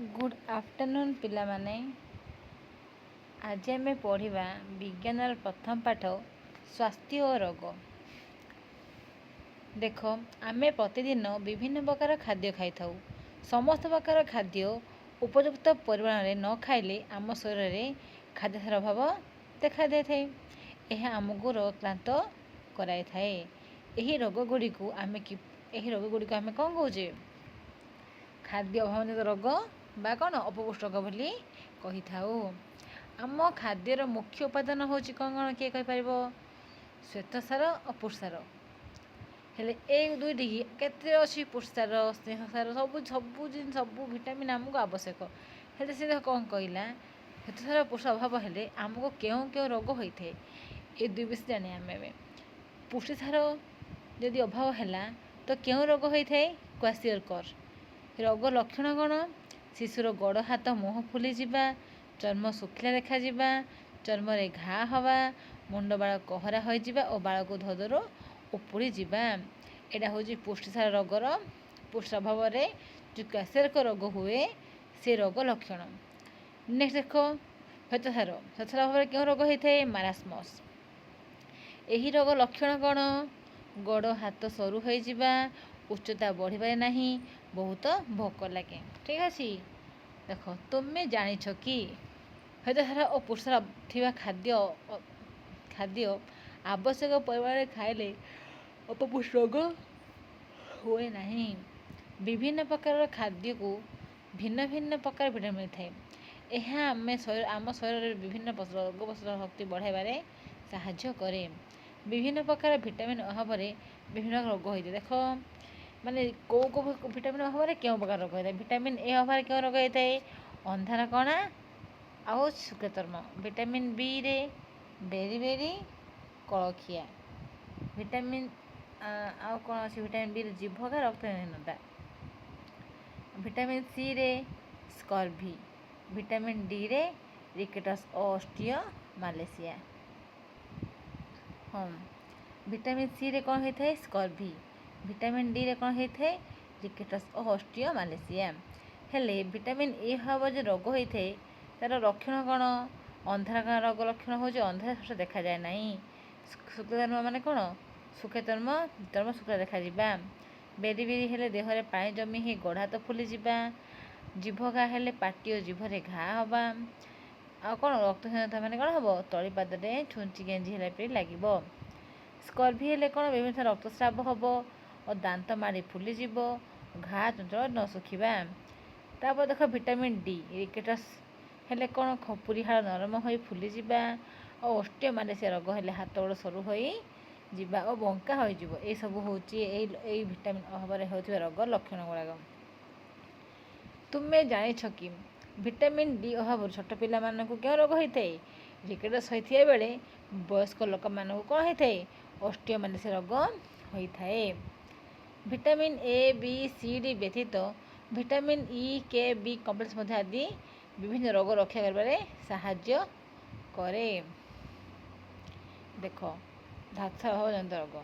Good afternoon पिला माने। आज आम पढ़ा विज्ञान प्रथम पाठ स्वास्थ्य और रोग। देख आम प्रतिदिन विभिन्न प्रकार खाद्य खाई था। समस्त प्रकार खाद्य उपयुक्त परिमाण में न खाइले आम शरीर में खाद्यसार अभाव देखा दे थाए। यह आमको रोगाक्रांत कराई थाए। यही रोग गुड़ी आम कौन कहे खाद्य अभाव रोग बा कौन अपपुष्ट रोग बोली कही थाऊ। आम खाद्यर मुख्य उपादान हूँ कौन कौन किए कहीपर श्वेतसार और पुष्टिसार। हेले ए दुईटी केते अच्छी पुष्टिसार स्नेहसार सब जिन सब भिटामिन आमको आवश्यक। हेले से कौन कहला श्वेतसार पुष्ट अभाव हेले आमको क्यों क्यों रोग होता है ये दुई विषय जाने आम। पुष्टिसार यदि अभाव है तो क्यों रोग होता है क्वेश्चन कर। रोग लक्षण कौन शिशुर गोड़ हाथ मुह फुली जावा, चर्म शुखिला देखा, चर्म रे घा हवा, मुंड बाल कहरा हो जावा और बाल को धदर उपुड़ी जावा। यहाँ हूँ पुष्टिसार रोगर पुष्ट अभाव जो क्वेश्चन रोग हुए से रोग लक्षण। नेक्स्ट देख श्वेतसार। श्वेतसार अभाव क्यों रोग होता है मारास्मस। यही रोग लक्षण कौन गोड़ हाथ सरु हो जावा, उच्चता बढ़िबार नहीं, बहुत भोक लगे। ठीक अच्छे देख तुम्हें जानिछ कि श्वेतसार और पुष्टिसार थिबा खाद्य आवश्यक परिमाण खाइले अपपुष्ट रोग हुए नहीं। विभिन्न प्रकार खाद्य को भिन्न भिन्न प्रकार भिटामिन मिलता है। यह आम शरीर विभिन्न रोग प्रतिरोधक शक्ति बढ़ाइबारे साहाय्य करे। विभिन्न प्रकार भिटामिन अभाव विभिन्न रोग होता है। देख माने कौ भिटामिन अभाव क्यों प्रकार रोग होता है। भिटामिन ए अभाव क्यों रोग होता है अंधार कणा आउ शुक्लचर्म। भिटामिन बी रे बेरी कलखिया। भिटामिन आउ कौन अच्छे भिटामिन बी रे जीभका रक्तहीनता। भिटामिन सी रे स्कर्वी। भिटामिन डी रे रिकेटस ऑस्टियोमालेसिया। हाँ भिटामिन सी रे कौन होता है स्कर्वी। भिटामिन डी रे कौन होता है रिकेटस ऑस्टियोमालेसिया। हेले भिटामिन ए अभाव जो रोग होता है तार लक्षण कौन अंधार रोग लक्षण हो अंधार स्पष्ट देखा जाए ना। शुक्लचर्म मान कौन शुक्लचर्म चर्म शुक्ला देखा। बेरी हेले देहरे पानी जमी ही गोड़ हाथ फुली जावा। जीभ घा हेले पाटी और जीभरे घा हवा। आ कौन रक्तहीनता मान कौन हम तलीपाद में छुंची गेंजी है लगे। स्कर्वी हेले कौन विभिन्न रक्तस्राव हम और दांत माड़ी फुलीज घा चंचल न सुखा। तापर देख भिटामिन डी रिकेटस हेले कौन खपुरी हाड़ नरम हो फुली जावा और ऑस्टियोमालेसिया रोग हेले हाथ गोड़ सरु हो जावा और बंका हो सब हूँ भिटामिन अभाव होता रोग लक्षण गुड़ाक। तुम्हें जानिछ कि भिटामिन डी अभाव छोट पिला मानक क्यों रोग होता है रिकेटस होता बेले वयस्क लोक मानक कौन होता है ऑस्टियोमालेसिया रोग होता है। Vitamin A B C D व्यतीत vitamin E K B complex आदि विभिन्न रोग रक्षा कर साहाय्य करे। देख धातुसार अभाव जनित रोग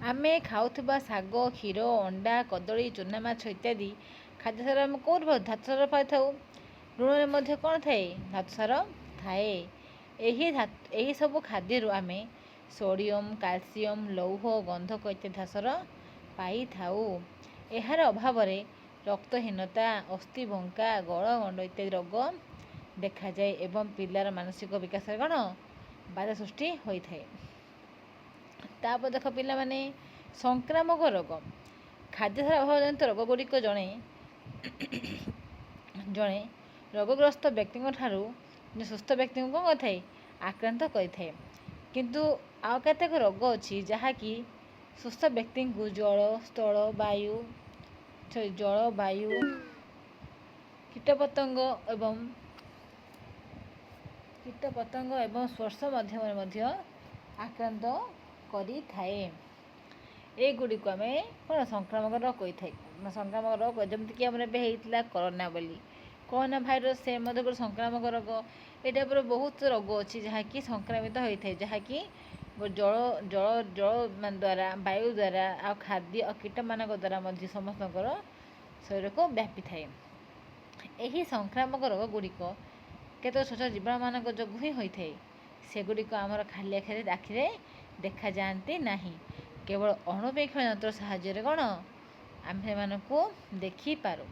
आम खाऊा शाग क्षीर अंडा कदली चूना माछ इत्यादि खाद्यसार आम कौन धातुसार पाई था। लुण में कौन थाए धातुसार थाए। यही सब खाद्य आम सोडियम कैल्शियम लौह गंधक इत्यादि धातुसार पाई थाऊ। यार अभाव रक्तहीनता अस्थि बंका गलगंड इत्यादि रोग देखा जाए एवं पिलार मानसिक विकास कौन बाधा सृष्टि होता है। तापर देख पिला माने संक्रामक रोग खाद्यसार अभाव जनित रोग गुड़िक जड़े रोगग्रस्त व्यक्ति सुस्थ व्यक्ति को कौन करे आक्रांत करें। किंतु आउ केतेक रोग अच्छी जहाँकि सुस्थ व्यक्ति को जल वायु कीटपतंग एवं स्पर्श माध्यम आक्रांत करी थाए। एगुड़िक आम कौन संक्रामक रोग कही थाए। संक्रामक रोग जमीक आम कोरोना बोली कोरोना भाइरस से गोटे संक्रामक रोग ये टाइप बहुत रोग अच्छी जहाँकि संक्रामित होता है जहाँकि जल जल जल द्वारा वायु द्वारा आ खाद्य और कीट मान द्वारा समस्त शरीर को व्यापी थाए। ଏହି ସଂକ୍ରାମକ ରୋଗ ଗୁଡ଼ିକ କେତେକ ଛୋଟ ଜୀବାଣୁମାନଙ୍କ ଯୋଗୁଁ ହିଁ ହୋଇଥାଏ। ସେଗୁଡ଼ିକ ଆମର ଖାଲି ଆଖିରେ ଦେଖାଯାଆନ୍ତି ନାହିଁ। କେବଳ ଅଣୁବୀକ୍ଷଣ ଯନ୍ତ୍ର ସାହାଯ୍ୟରେ କ'ଣ ଆମେ ସେମାନଙ୍କୁ ଦେଖିପାରୁ।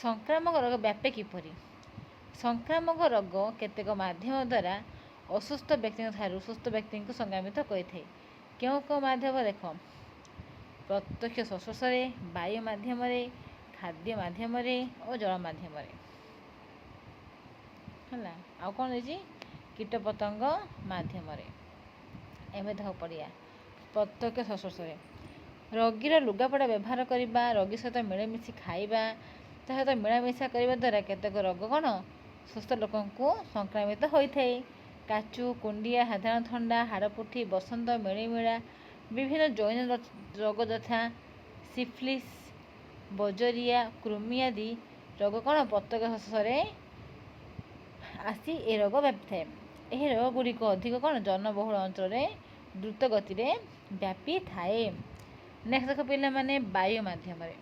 ସଂକ୍ରାମକ ରୋଗ ବ୍ୟାପେ କିପରି? ସଂକ୍ରାମକ ରୋଗ କେତେକ ମାଧ୍ୟମ ଦ୍ୱାରା ଅସୁସ୍ଥ ବ୍ୟକ୍ତିଙ୍କ ଠାରୁ ସୁସ୍ଥ ବ୍ୟକ୍ତିଙ୍କୁ ସଂକ୍ରାମିତ କରିଥାଏ। କେଉଁ କେଉଁ ମାଧ୍ୟମ ଦେଖ? ପ୍ରତ୍ୟକ୍ଷ ସଂସ୍ପର୍ଶରେ, ବାୟୁ ମାଧ୍ୟମରେ, ଖାଦ୍ୟ ମାଧ୍ୟମରେ ଓ ଜଳ ମାଧ୍ୟମରେ। ହେଲା, ଆଉ କ'ଣ ହେଇଛି? କୀଟପତଙ୍ଗ ମାଧ୍ୟମରେ। ଏବେ ଦେଖ ପଡ଼ିଆ ପ୍ରତ୍ୟକ୍ଷ ସଂସ୍ପର୍ଶରେ ରୋଗୀର ଲୁଗାପଟା ବ୍ୟବହାର କରିବା, ରୋଗୀ ସହିତ ମିଳାମିଶି ଖାଇବା, ତା ସହିତ ମିଳାମିଶା କରିବା ଦ୍ୱାରା କେତେକ ରୋଗ କ'ଣ ସୁସ୍ଥ ଲୋକଙ୍କୁ ସଂକ୍ରାମିତ ହୋଇଥାଏ। କାଚୁ, କୁଣ୍ଡିଆ, ସାଧାରଣ ଥଣ୍ଡା, ହାଡ଼ଫୁଟି, ବସନ୍ତ, ମିଳିମିଳା, ବିଭିନ୍ନ ଜୈନ ରୋଗ ଯଥା ସିଫିଲିସ୍, ବଜରିଆ, କୃମି ଆଦି ରୋଗ କ'ଣ ପ୍ରତ୍ୟକ୍ଷ ସଂସ୍ପର୍ଶରେ ଆସି ଏ ରୋଗ ବ୍ୟାପିଥାଏ। ଏହି ରୋଗ ଗୁଡ଼ିକ ଅଧିକ କ'ଣ ଜନବହୁଳ ଅଞ୍ଚଳରେ ଦ୍ରୁତ ଗତିରେ ବ୍ୟାପିଥାଏ। ନେକ୍ସଟ ଦେଖ ପିଲାମାନେ, ବାୟୁ ମାଧ୍ୟମରେ।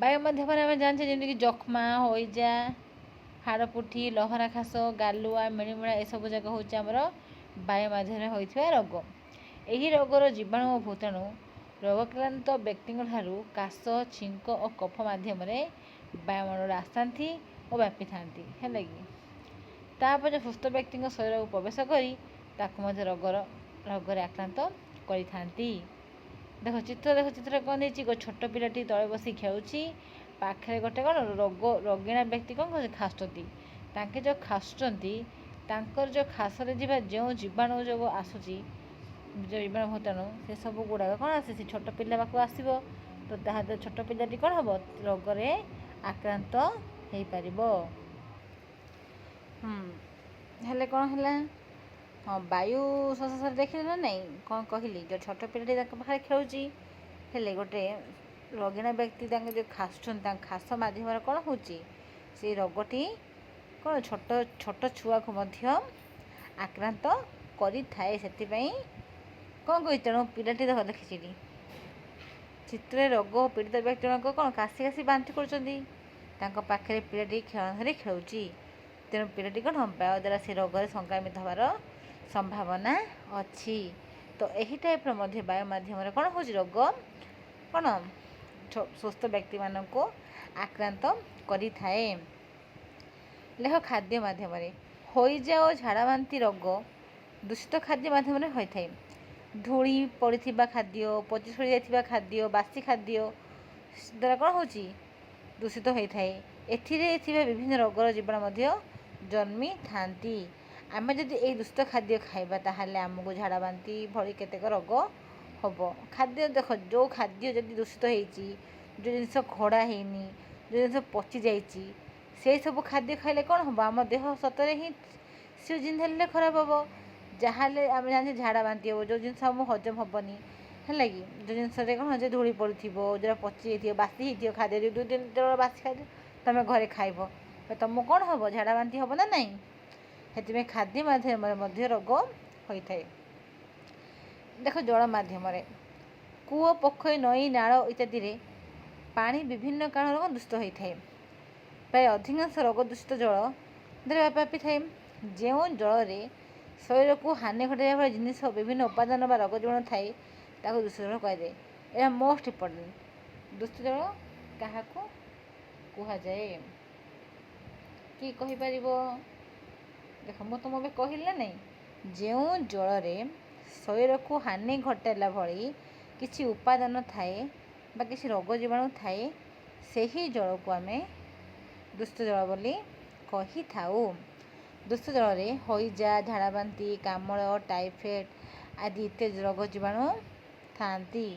ବାୟୁ ମାଧ୍ୟମରେ ଆମେ ଜାଣିଛେ ଯେମିତିକି ଯକ୍ଷ୍ମା, ହଇଜା, ହାଡ଼ଫୁଟି, ଲହରା ଖାସ, ଗାଲୁଆ, ମିଳିମିଳା ଏସବୁ ଯାକ ହେଉଛି ଆମର ବାୟୁ ମାଧ୍ୟମରେ ହୋଇଥିବା ରୋଗ। ଏହି ରୋଗର ଜୀବାଣୁ ଓ ଭୂତାଣୁ ରୋଗାକ୍ରାନ୍ତ ବ୍ୟକ୍ତିଙ୍କ ଠାରୁ କାଶ, ଛିଙ୍କ ଓ କଫ ମାଧ୍ୟମରେ ବାୟୁମଣ୍ଡଳରେ ଆସିଥାନ୍ତି ଓ ବ୍ୟାପିଥାନ୍ତି। ହେଲା କି? ତାପରେ ସୁସ୍ଥ ବ୍ୟକ୍ତିଙ୍କ ଶରୀରକୁ ପ୍ରବେଶ କରି ତାକୁ ମଧ୍ୟ ରୋଗରେ ଆକ୍ରାନ୍ତ କରିଥାନ୍ତି। ଦେଖ ଚିତ୍ର କ'ଣ ଦେଇଛି? ଗୋଟେ ଛୋଟ ପିଲାଟି ତଳେ ବସି ଖେଳୁଛି, ପାଖରେ ଗୋଟେ କ'ଣ ରୋଗିଣା ବ୍ୟକ୍ତି କ'ଣ କରୁଛି? ଖାସୁଛନ୍ତି। ତାଙ୍କେ ଯେଉଁ ଖାସୁଛନ୍ତି ତାଙ୍କର ଯେଉଁ ଖାସରେ ଯିବା ଯେଉଁ ଜୀବାଣୁ ଯୋଗୁଁ ଆସୁଛି, ଯେଉଁ ଜୀବାଣୁ ଭୂତାଣୁ, ସେସବୁ ଗୁଡ଼ାକ କ'ଣ ଆସେ ସେ ଛୋଟ ପିଲା ପାଖକୁ ଆସିବ। ତ ତାହା ଦ୍ୱାରା ଛୋଟ ପିଲାଟି କ'ଣ ହେବ? ରୋଗରେ ଆକ୍ରାନ୍ତ ହେଇପାରିବ। ହେଲେ କ'ଣ ହେଲା? ହଁ, ବାୟୁ ସଂସ୍ପର୍ଶରେ ଦେଖିଲେ ନା ନାହିଁ କ'ଣ କହିଲି? ଯେଉଁ ଛୋଟ ପିଲାଟି ତାଙ୍କ ପାଖରେ ଖେଳୁଛି, ହେଲେ ଗୋଟେ ରୋଗିଣା ବ୍ୟକ୍ତି ତାଙ୍କ ଯେଉଁ ଖାସୁଛନ୍ତି ତାଙ୍କ ଖାସ ମାଧ୍ୟମରେ କ'ଣ ହେଉଛି? ସେଇ ରୋଗଟି କ'ଣ ଛୋଟ ଛୁଆକୁ ମଧ୍ୟ ଆକ୍ରାନ୍ତ କରିଥାଏ। ସେଥିପାଇଁ କ'ଣ କହିଛି? ତେଣୁ ପିଲାଟି ଦେଖିଛି ଚିତ୍ରରେ ରୋଗ ପୀଡ଼ିତ ବ୍ୟକ୍ତି ଜଣକ କ'ଣ କାଶି ବାନ୍ତି କରୁଛନ୍ତି। ତାଙ୍କ ପାଖରେ ପିଲାଟି ଖେଳ ଧରି ଖେଳୁଛି। ତେଣୁ ପିଲାଟି କ'ଣ ବାୟୁ ଦ୍ୱାରା ସେ ରୋଗରେ ସଂକ୍ରାମିତ ହେବାର ସମ୍ଭାବନା ଅଛି। ତ ଏହି ଟାଇପ୍ର ମଧ୍ୟ ବାୟୁ ମାଧ୍ୟମରେ କ'ଣ ହେଉଛି? ରୋଗ କ'ଣ ସୁସ୍ଥ ବ୍ୟକ୍ତିମାନଙ୍କୁ ଆକ୍ରାନ୍ତ କରିଥାଏ। ଲେଖ ଖାଦ୍ୟ ମାଧ୍ୟମରେ। ହଇଜା ଓ ଝାଡ଼ା ବାନ୍ତି ରୋଗ ଦୂଷିତ ଖାଦ୍ୟ ମାଧ୍ୟମରେ ହୋଇଥାଏ। ଧୂଳି ପଡ଼ିଥିବା ଖାଦ୍ୟ, ପଚି ସଢ଼ି ଯାଇଥିବା ଖାଦ୍ୟ, ବାସି ଖାଦ୍ୟ ଦ୍ୱାରା କ'ଣ ହେଉଛି? ଦୂଷିତ ହୋଇଥାଏ। ଏଥିରେ ଥିବା ବିଭିନ୍ନ ରୋଗର ଜୀବାଣୁ ମଧ୍ୟ ଜନ୍ମିଥାନ୍ତି। ଆମେ ଯଦି ଏଇ ଦୂଷିତ ଖାଦ୍ୟ ଖାଇବା ତାହେଲେ ଆମକୁ ଝାଡ଼ା ବାନ୍ତି ଭଳି କେତେକ ରୋଗ ହେବ। ଖାଦ୍ୟ ଦେଖ, ଯେଉଁ ଖାଦ୍ୟ ଯଦି ଦୂଷିତ ହେଇଛି, ଯେଉଁ ଜିନିଷ ଘୋଡ଼ା ହେଇନି, ଯେଉଁ ଜିନିଷ ପଚିଯାଇଛି, ସେହିସବୁ ଖାଦ୍ୟ ଖାଇଲେ କ'ଣ ହେବ? ଆମ ଦେହ ସତରେ ହିଁ ସେ ଜିନିଷ ହେଲେ ଖରାପ ହେବ। ଯାହାହେଲେ ଆମେ ଜାଣିଛେ ଝାଡ଼ା ବାନ୍ତି ହେବ, ଯେଉଁ ଜିନିଷ ଆମକୁ ହଜମ ହେବନି। ହେଲା କି? ଯେଉଁ ଜିନିଷରେ କ'ଣ ଯେ ଧୂଳି ପଡ଼ିଥିବ, ଯେଉଁଟା ପଚି ଯାଇଥିବ, ବାସି ହେଇଥିବ ଖାଦ୍ୟ, 2-3 ଦିନ ବାସି ଖାଦ୍ୟ ତୁମେ ଘରେ ଖାଇବ, ତୁମକୁ କ'ଣ ହେବ? ଝାଡ଼ା ବାନ୍ତି ହେବ ନା ନାହିଁ? ସେଥିପାଇଁ ଖାଦ୍ୟ ମାଧ୍ୟମରେ ମଧ୍ୟ ରୋଗ ହୋଇଥାଏ। ଦେଖ ଜଳ ମାଧ୍ୟମରେ। କୂଅ, ପୋଖରୀ, ନଈ, ନାଳ ଇତ୍ୟାଦିରେ ପାଣି ବିଭିନ୍ନ କାରଣରୁ ଦୂଷିତ ହୋଇଥାଏ। ପ୍ରାୟ ଅଧିକାଂଶ ରୋଗ ଦୂଷିତ ଜଳ ଦ୍ୱାରା ବ୍ୟାପିଥାଏ। ଯେଉଁ ଜଳରେ ଶରୀରକୁ ହାନି ଘଟାଇବା ଭଳି ଜିନିଷ, ବିଭିନ୍ନ ଉପାଦାନ ବା ରୋଗ ଜୀବାଣୁ ଥାଏ ତାକୁ ଦୂଷିତ ଜଳ କୁହାଯାଏ। ଏହା ମୋଷ୍ଟ ଇମ୍ପୋର୍ଟାଣ୍ଟ। ଦୂଷିତ ଜଳ କାହାକୁ କୁହାଯାଏ? କିଏ କହିପାରିବ? ଦେଖ ମୁଁ ତୁମକୁ ଏବେ କହିଲି ନା ନାହିଁ, ଯେଉଁ ଜଳରେ ଶରୀରକୁ ହାନି ଘଟାଇଲା ଭଳି କିଛି ଉପାଦାନ ଥାଏ ବା କିଛି ରୋଗ ଜୀବାଣୁ ଥାଏ, ସେହି ଜଳକୁ ଆମେ ଦୂଷିତ ଜଳ ବୋଲି କହିଥାଉ। ଦୂଷିତ ଜଳରେ ହଇଜା, ଝାଡ଼ା ବାନ୍ତି, କାମଳ, ଟାଇଫଏଡ଼୍ ଆଦି ଇତ୍ୟାଦି ରୋଗ ଜୀବାଣୁ ଥାଆନ୍ତି।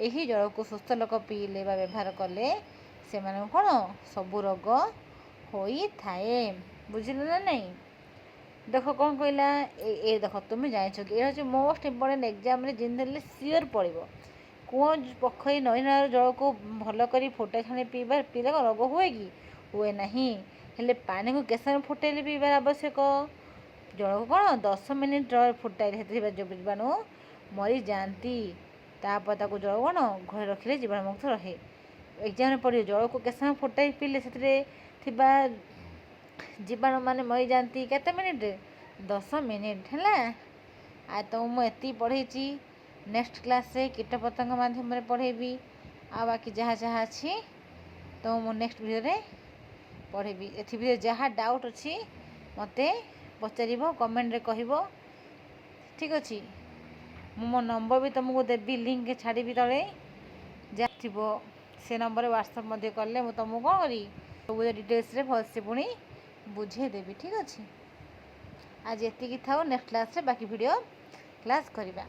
ଏହି ଜଳକୁ ସୁସ୍ଥ ଲୋକ ପିଇଲେ ବା ବ୍ୟବହାର କଲେ ସେମାନଙ୍କୁ କ'ଣ ସବୁ ରୋଗ ହୋଇଥାଏ। ବୁଝିଲ ନା ନାହିଁ? ଦେଖ କ'ଣ କହିଲା? ଦେଖ ତୁମେ ଜାଣିଛ କି ଏଇଟା ହେଉଛି ମୋଷ୍ଟ ଇମ୍ପୋର୍ଟାଣ୍ଟ। ଏକ୍ଜାମ୍ରେ ଯେମିତି ହେଲେ ସିଓର ପଡ଼ିବ। କୂଅ, ପୋଖରୀ, ନଈ, ନାଳର ଜଳକୁ ଭଲ କରି ଫୁଟାଇ ଛାଣି ପିଇଲେ କ'ଣ ରୋଗ ହୁଏ କି? ହୁଏ ନାହିଁ। ହେଲେ ପାଣିକୁ କେତେ ସମୟ ଫୁଟାଇଲେ ପିଇବାର ଆବଶ୍ୟକ? ଜଳକୁ କ'ଣ 10 ମିନିଟ୍ ଫୁଟାଇଲେ ସେଥିରେ ଥିବା ଜୀବାଣୁ ମରିଯାଆନ୍ତି। ତାପରେ ତାକୁ ଜଳ କ'ଣ ଘରେ ରଖିଲେ ଜୀବାଣୁମୁକ୍ତ ରହେ। ଏକ୍ଜାମ୍ରେ ପଡ଼ିବ। ଜଳକୁ କେତେ ସମୟ ଫୁଟାଇ ପିଇଲେ ସେଥିରେ ଥିବା ଜୀବାଣୁ ମାନେ ମରିଯାଆନ୍ତି। କେତେ ମିନିଟ୍? 10 ମିନିଟ୍ ହେଲା। ଆଉ ତ ମୁଁ ଏତିକି ପଢ଼େଇଛି। ନେକ୍ସଟ କ୍ଲାସ୍ରେ କୀଟପତଙ୍ଗ ମାଧ୍ୟମରେ ପଢ଼େଇବି। ଆଉ ବାକି ଯାହା ଯାହା ଅଛି ତ ମୁଁ ନେକ୍ସଟ ଭିଡ଼ିଓରେ ପଢ଼େଇବି। ଏଥିରେ ଯାହା ଡାଉଟ୍ ଅଛି ମୋତେ ପଚାରିବ, କମେଣ୍ଟରେ କହିବ। ଠିକ୍ ଅଛି। ମୁଁ ମୋ ନମ୍ବର ବି ତୁମକୁ ଦେବି, ଲିଙ୍କ ଛାଡ଼ିବି ତଳେ। ଯାହା ଥିବ ସେ ନମ୍ବରରେ ହ୍ୱାଟ୍ସଆପ୍ ମଧ୍ୟ କଲେ ମୁଁ ତୁମକୁ କ'ଣ କରିବି, ସବୁ ଡିଟେଲ୍ସରେ ଭଲସେ ପୁଣି ବୁଝେଇଦେବି। ଠିକ୍ ଅଛି। ଆଜି ଏତିକି ଥାଉ। ନେକ୍ସଟ କ୍ଲାସ୍ରେ ବାକି ଭିଡ଼ିଓ କ୍ଲାସ୍ କରିବା।